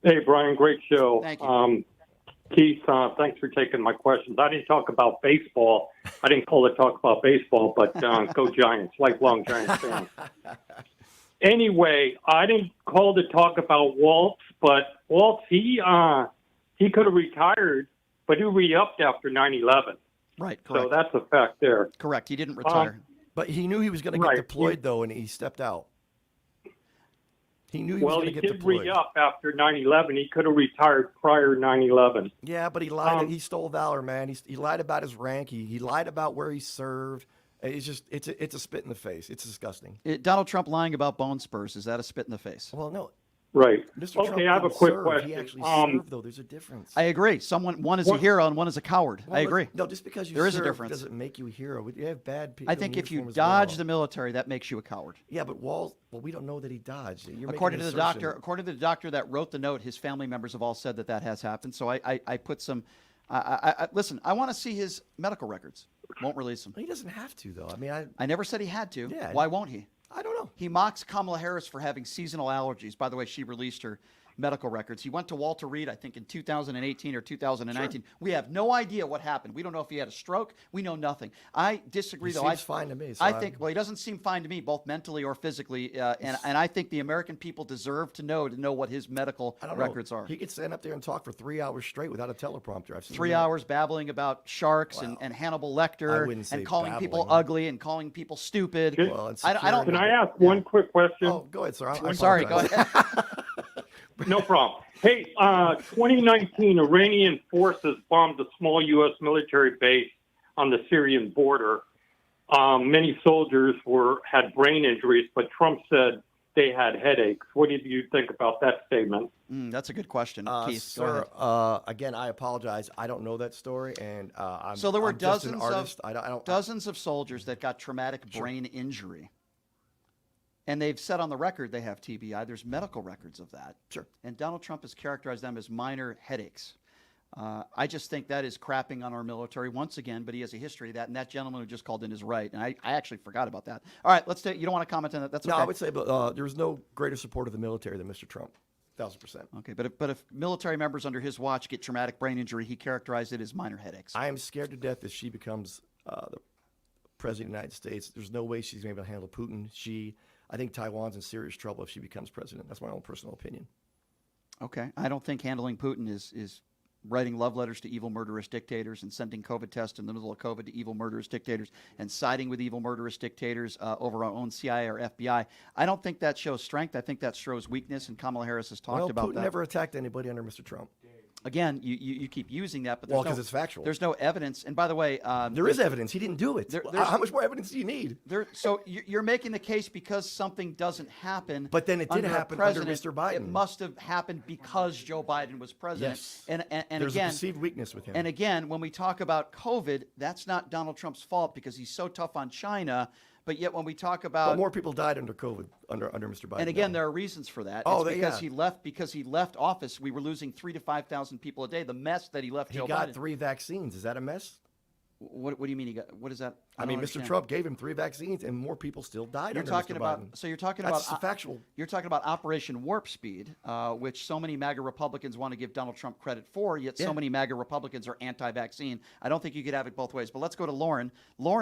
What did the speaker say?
Hey, Brian, great show. Thank you. Keith, thanks for taking my questions. I didn't talk about baseball. I didn't call it talk about baseball, but go Giants, lifelong Giants fan. Anyway, I didn't call to talk about Waltz, but Waltz, he could have retired, but he re-upped after 9/11. Right, correct. So that's a fact there. Correct. He didn't retire. But he knew he was going to get deployed, though, and he stepped out. He knew he was going to get deployed. Well, he did re-up after 9/11. He could have retired prior to 9/11. Yeah, but he lied. He stole valor, man. He lied about his rank. He lied about where he served. It's just it's a spit in the face. It's disgusting. Donald Trump lying about bone spurs, is that a spit in the face? Well, no. Right. Mr. Okay, Trump I have a quick serve. question. He actually served, though. There's a difference. I agree. One is a hero and one is a coward. Well, I agree. No, just because you there is serve a difference. doesn't make you a hero. You have bad people. I think if you dodge the military, that makes you a coward. Yeah, but we don't know that he dodged. According to the doctor that wrote the note, his family members have all said that has happened. So I put some. Listen, I want to see his medical records. Won't release them. He doesn't have to, though. I never said he had to. Yeah. Why won't he? I don't know. He mocks Kamala Harris for having seasonal allergies. By the way, she released her medical records. He went to Walter Reed, I think, in 2018 or 2019. Sure. We have no idea what happened. We don't know if he had a stroke. We know nothing. I disagree, though. He seems fine to me. I think, well, he doesn't seem fine to me, both mentally or physically. And I think the American people deserve to know what his medical records are. He could stand up there and talk for 3 hours straight without a teleprompter. I've seen 3 hours babbling about sharks and Hannibal Lecter and calling people ugly and calling people stupid. Can I ask one quick question? Oh, go ahead, sir. I'm sorry. Go ahead. No problem. Hey, 2019, Iranian forces bombed a small U.S. military base on the Syrian border. Many soldiers had brain injuries, but Trump said they had headaches. What did you think about that statement? That's a good question, Keith. Sir, again, I apologize. I don't know that story, and so there were dozens of soldiers that got traumatic brain injury. And they've said on the record they have TBI. There's medical records of that. Sure. And Donald Trump has characterized them as minor headaches. I just think that is crapping on our military once again, but he has a history of that. And that gentleman who just called in is right. And I actually forgot about that. All right, you don't want to comment on that? That's okay. No, I would say there was no greater support of the military than Mr. Trump. 1,000%. Okay, but if military members under his watch get traumatic brain injury, he characterized it as minor headaches. I am scared to death if she becomes the president of the United States. There's no way she's going to be able to handle Putin. I think Taiwan's in serious trouble if she becomes president. That's my own personal opinion. Okay. I don't think handling Putin is writing love letters to evil, murderous dictators and sending COVID tests in the middle of COVID to evil, murderous dictators and siding with evil, murderous dictators over our own CIA or FBI. I don't think that shows strength. I think that shows weakness, and Kamala Harris has talked about Putin that. never attacked anybody under Mr. Trump. Again, you keep using that, but because it's factual. There's no evidence. And by the way, there is evidence. He didn't do it. How much more evidence do you need? So you're making the case because something doesn't happen. But then it did happen under Mr. Biden. It must have happened because Joe Biden was president. Yes. And there's again, a perceived weakness with him. And again, when we talk about COVID, that's not Donald Trump's fault because he's so tough on China. But yet, when we talk about more people died under COVID under Mr. Biden. And again, there are reasons for that. Because he left office, we were losing 3,000 to 5,000 people a day. The mess that he left Joe Biden. He got 3 vaccines. Is that a mess? What do you mean he got? What is that? I mean, Mr. Trump gave him 3 vaccines, and more people still died under Mr. Biden. So you're talking That's about factual. You're talking about Operation Warp Speed, which so many MAGA Republicans want to give Donald Trump credit for. Yet so many MAGA Republicans are anti-vaccine. I don't think you could have it both ways. But let's go to Lauren. Lauren.